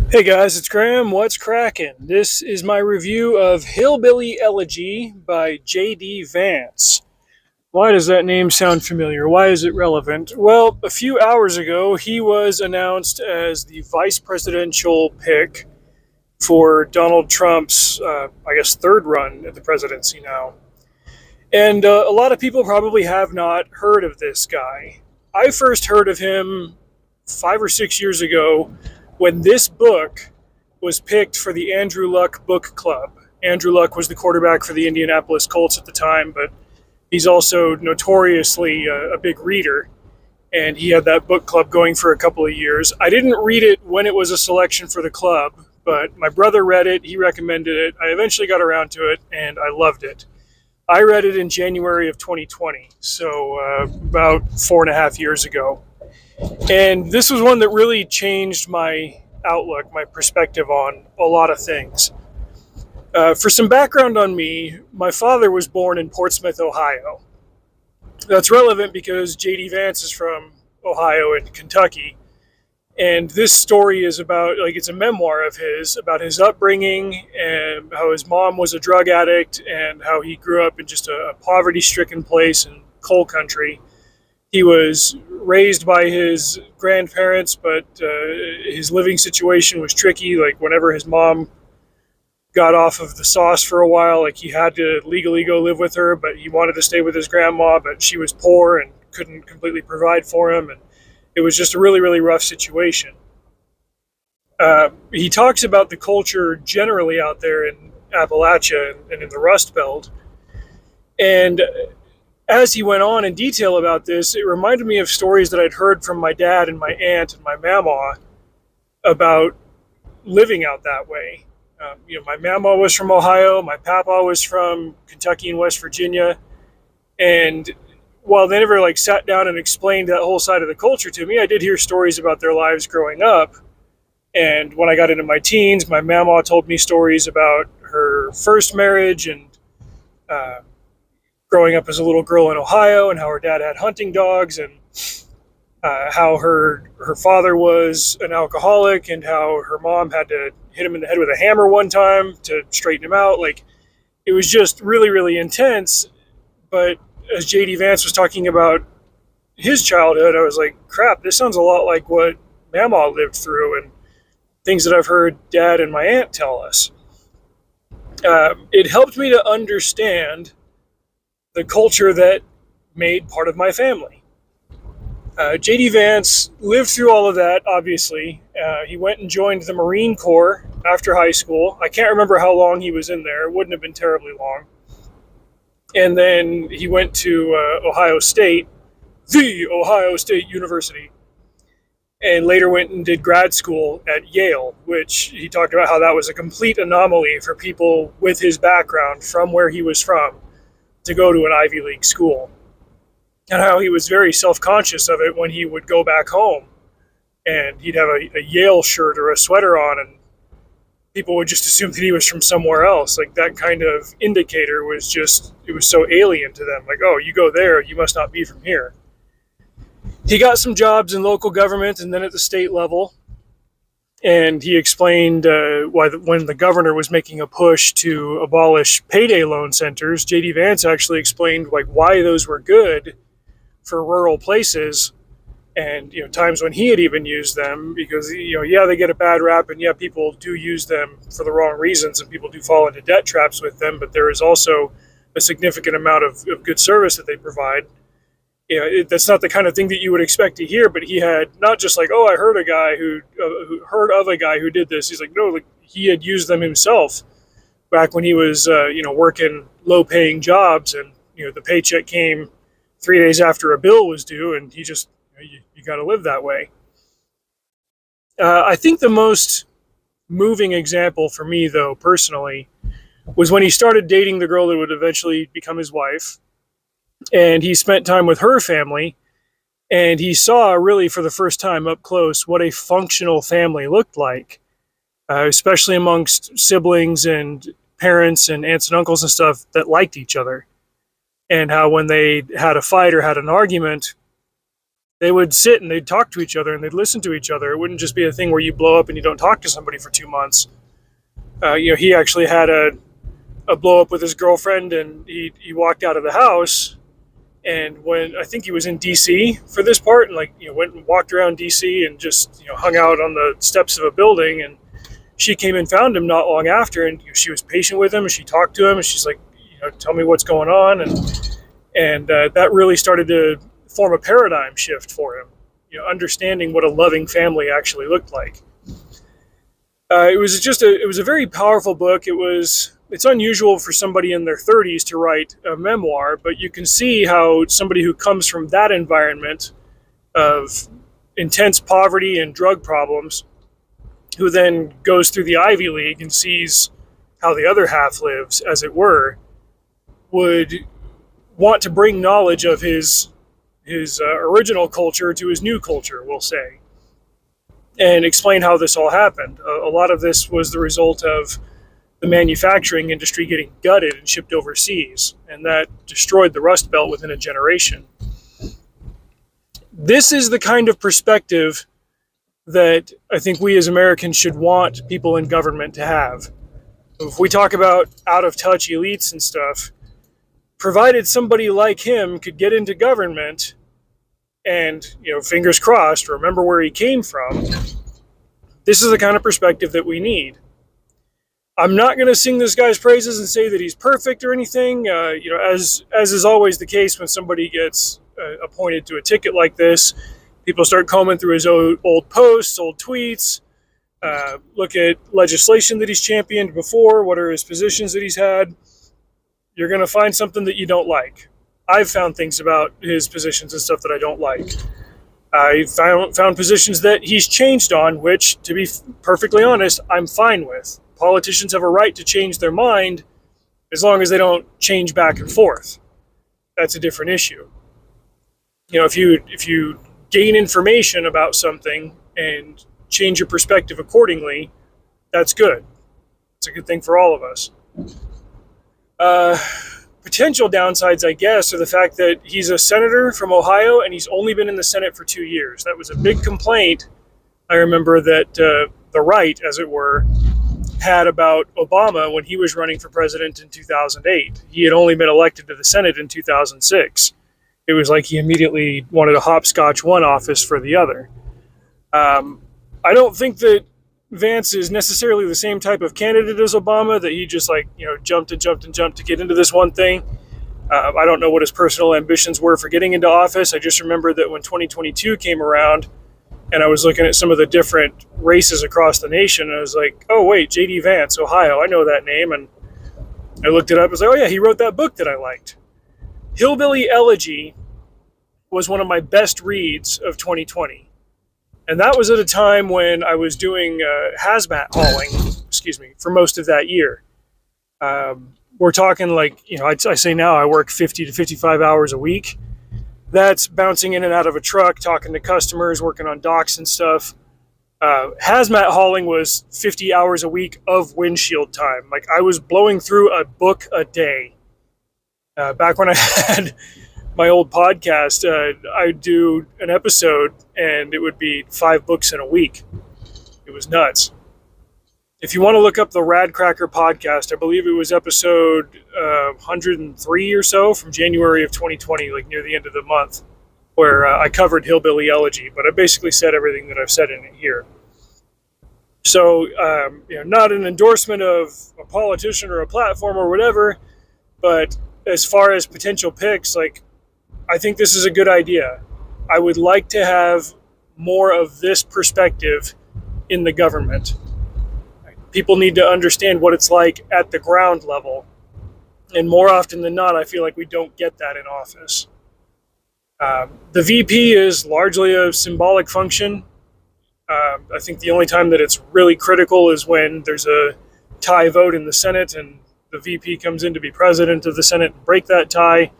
Hey guys, it's Graham. What's cracking? This is my review of Hillbilly Elegy by J.D. Vance. Why does that name sound familiar? Why is it relevant? Well, a few hours ago, he was announced as the vice presidential pick for Donald Trump's, third run at the presidency now. And a lot of people probably have not heard of this guy. I first heard of him 5 or 6 years ago when this book was picked for the Andrew Luck Book Club. Andrew Luck was the quarterback for the Indianapolis Colts at the time, but he's also notoriously a big reader. And he had that book club going for a couple of years. I didn't read it when it was a selection for the club, but my brother read it. He recommended it. I eventually got around to it, and I loved it. I read it in January of 2020, so about 4.5 years ago. And this was one that really changed my outlook, my perspective on a lot of things. For some background on me, my father was born in Portsmouth, Ohio. That's relevant because J.D. Vance is from Ohio and Kentucky. And this story is about, it's a memoir of his, about his upbringing and how his mom was a drug addict and how he grew up in just a poverty stricken place in coal country. He was raised by his grandparents, but his living situation was tricky. Like, whenever his mom got off of the sauce for a while, like, he had to legally go live with her, but he wanted to stay with his grandma, but she was poor and couldn't completely provide for him. And it was just a really, really rough situation. He talks about the culture generally out there in Appalachia and in the Rust Belt. And as he went on in detail about this, it reminded me of stories that I'd heard from my dad and my aunt and my mama about living out that way. My mama was from Ohio, my papa was from Kentucky and West Virginia, and while they never sat down and explained that whole side of the culture to me, I did hear stories about their lives growing up. And when I got into my teens, my mama told me stories about her first marriage and uh, growing up as a little girl in Ohio, and how her dad had hunting dogs, and how her father was an alcoholic, and how her mom had to hit him in the head with a hammer one time to straighten him out. Like, it was just really, really intense. But as JD Vance was talking about his childhood, I was like, crap, this sounds a lot like what Mama lived through and things that I've heard Dad and my aunt tell us. It helped me to understand the culture that made part of my family. JD Vance lived through all of that, obviously. He went and joined the Marine Corps after high school. I can't remember how long he was in there. It wouldn't have been terribly long. And then he went to Ohio State, the Ohio State University, and later went and did grad school at Yale, which he talked about how that was a complete anomaly for people with his background from where he was from to go to an Ivy League school. And how he was very self-conscious of it when he would go back home and he'd have a Yale shirt or a sweater on, and people would just assume that he was from somewhere else. Like, that kind of indicator was just, it was so alien to them. Like, oh, you go there, you must not be from here. He got some jobs in local government and then at the state level. And he explained why when the governor was making a push to abolish payday loan centers, J.D. Vance actually explained why those were good for rural places, and times when he had even used them, because they get a bad rap, and people do use them for the wrong reasons, and people do fall into debt traps with them, but there is also a significant amount of good service that they provide. That's not the kind of thing that you would expect to hear, but he had not just I heard a guy who heard of a guy who did this. He's like, no, he had used them himself back when he was working low paying jobs, and the paycheck came 3 days after a bill was due, and he just, you got to live that way. I think the most moving example for me, though, personally, was when he started dating the girl that would eventually become his wife, and he spent time with her family, and he saw really for the first time up close what a functional family looked like, especially amongst siblings and parents and aunts and uncles and stuff that liked each other. And how when they had a fight or had an argument, They would sit and they'd talk to each other and they'd listen to each other. It wouldn't just be a thing where you blow up and you don't talk to somebody for 2 months. He actually had a blow up with his girlfriend, and he walked out of the house. And when I think he was in DC for this part, and went and walked around DC and just hung out on the steps of a building, and she came and found him not long after, and she was patient with him, and she talked to him, and she's like, tell me what's going on, and that really started to form a paradigm shift for him, understanding what a loving family actually looked like. It was a very powerful book. It's unusual for somebody in their 30s to write a memoir, but you can see how somebody who comes from that environment of intense poverty and drug problems, who then goes through the Ivy League and sees how the other half lives, as it were, would want to bring knowledge of his original culture to his new culture, we'll say, and explain how this all happened. A lot of this was the result of the manufacturing industry getting gutted and shipped overseas, and that destroyed the Rust Belt within a generation. This is the kind of perspective that I think we as Americans should want people in government to have. If we talk about out-of-touch elites and stuff, provided somebody like him could get into government and, fingers crossed, remember where he came from, this is the kind of perspective that we need. I'm not going to sing this guy's praises and say that he's perfect or anything. As is always the case when somebody gets appointed to a ticket like this, people start combing through his old posts, old tweets, look at legislation that he's championed before, what are his positions that he's had. You're going to find something that you don't like. I've found things about his positions and stuff that I don't like. I found positions that he's changed on, which, to be perfectly honest, I'm fine with. Politicians have a right to change their mind as long as they don't change back and forth. That's a different issue. If you gain information about something and change your perspective accordingly, that's good. It's a good thing for all of us. Potential downsides, I guess, are the fact that he's a senator from Ohio and he's only been in the Senate for 2 years. That was a big complaint, I remember, that the right, as it were, had about Obama when he was running for president in 2008. He had only been elected to the Senate in 2006. It was like he immediately wanted to hopscotch one office for the other. I don't think that Vance is necessarily the same type of candidate as Obama, that he just jumped to get into this one thing. I don't know what his personal ambitions were for getting into office. I just remember that when 2022 came around and I was looking at some of the different races across the nation, I was like, oh wait, J.D. Vance, Ohio, I know that name. And I looked it up. I was like, oh yeah, he wrote that book that I liked. Hillbilly Elegy was one of my best reads of 2020. And that was at a time when I was doing hazmat hauling, for most of that year. We're talking I say now I work 50 to 55 hours a week. That's bouncing in and out of a truck, talking to customers, working on docks and stuff. Hazmat hauling was 50 hours a week of windshield time. I was blowing through a book a day. Back when I had my old podcast, I'd do an episode and it would be 5 books in a week. It was nuts. If you want to look up the Rad Cracker podcast, I believe it was episode 103 or so from January of 2020, near the end of the month, where I covered Hillbilly Elegy, but I basically said everything that I've said in it here. So, not an endorsement of a politician or a platform or whatever, but as far as potential picks, I think this is a good idea. I would like to have more of this perspective in the government. People need to understand what it's like at the ground level. And more often than not, I feel like we don't get that in office. The VP is largely a symbolic function. I think the only time that it's really critical is when there's a tie vote in the Senate and the VP comes in to be president of the Senate and break that tie.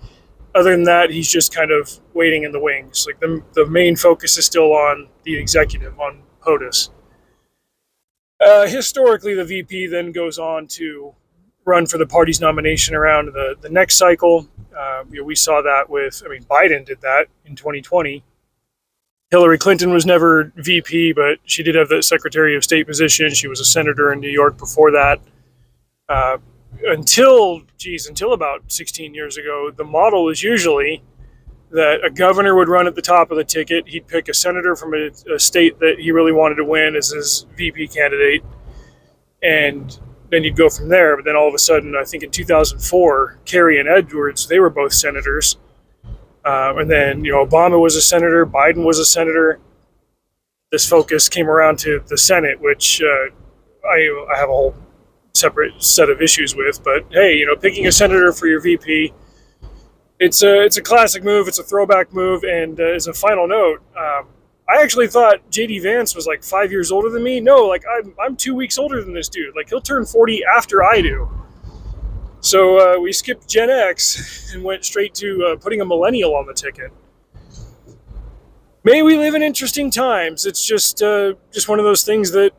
Other than that, he's just kind of waiting in the wings. The main focus is still on the executive, on POTUS. Historically, the VP then goes on to run for the party's nomination around the next cycle. We saw that Biden did that in 2020. Hillary Clinton was never VP, but she did have the Secretary of State position. She was a senator in New York before that. Uh, until about 16 years ago, the model was usually that a governor would run at the top of the ticket. He'd pick a senator from a state that he really wanted to win as his VP candidate, and then you'd go from there. But then all of a sudden, I think in 2004, Kerry and Edwards, they were both senators. And then, Obama was a senator, Biden was a senator. This focus came around to the Senate, which I have a whole separate set of issues with. But hey, picking a senator for your VP, it's a classic move. It's a throwback move. And as a final note, I actually thought JD Vance was like 5 years older than me. No, like I'm 2 weeks older than this dude. Like he'll turn 40 after I do. So we skipped Gen X and went straight to putting a millennial on the ticket. May we live in interesting times. It's just one of those things that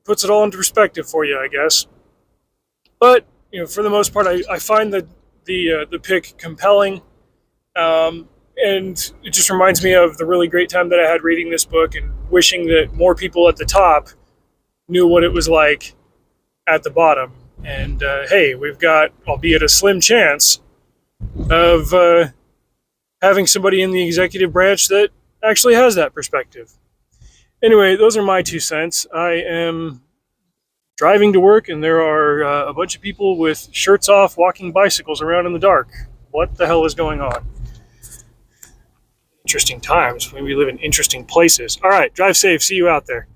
puts it all into perspective for you, I guess. But for the most part, I find the pick compelling, and it just reminds me of the really great time that I had reading this book and wishing that more people at the top knew what it was like at the bottom. And hey, we've got, albeit a slim chance, of having somebody in the executive branch that actually has that perspective. Anyway, those are my 2 cents. I am driving to work, and there are a bunch of people with shirts off walking bicycles around in the dark. What the hell is going on? Interesting times. We live in interesting places. All right, drive safe. See you out there.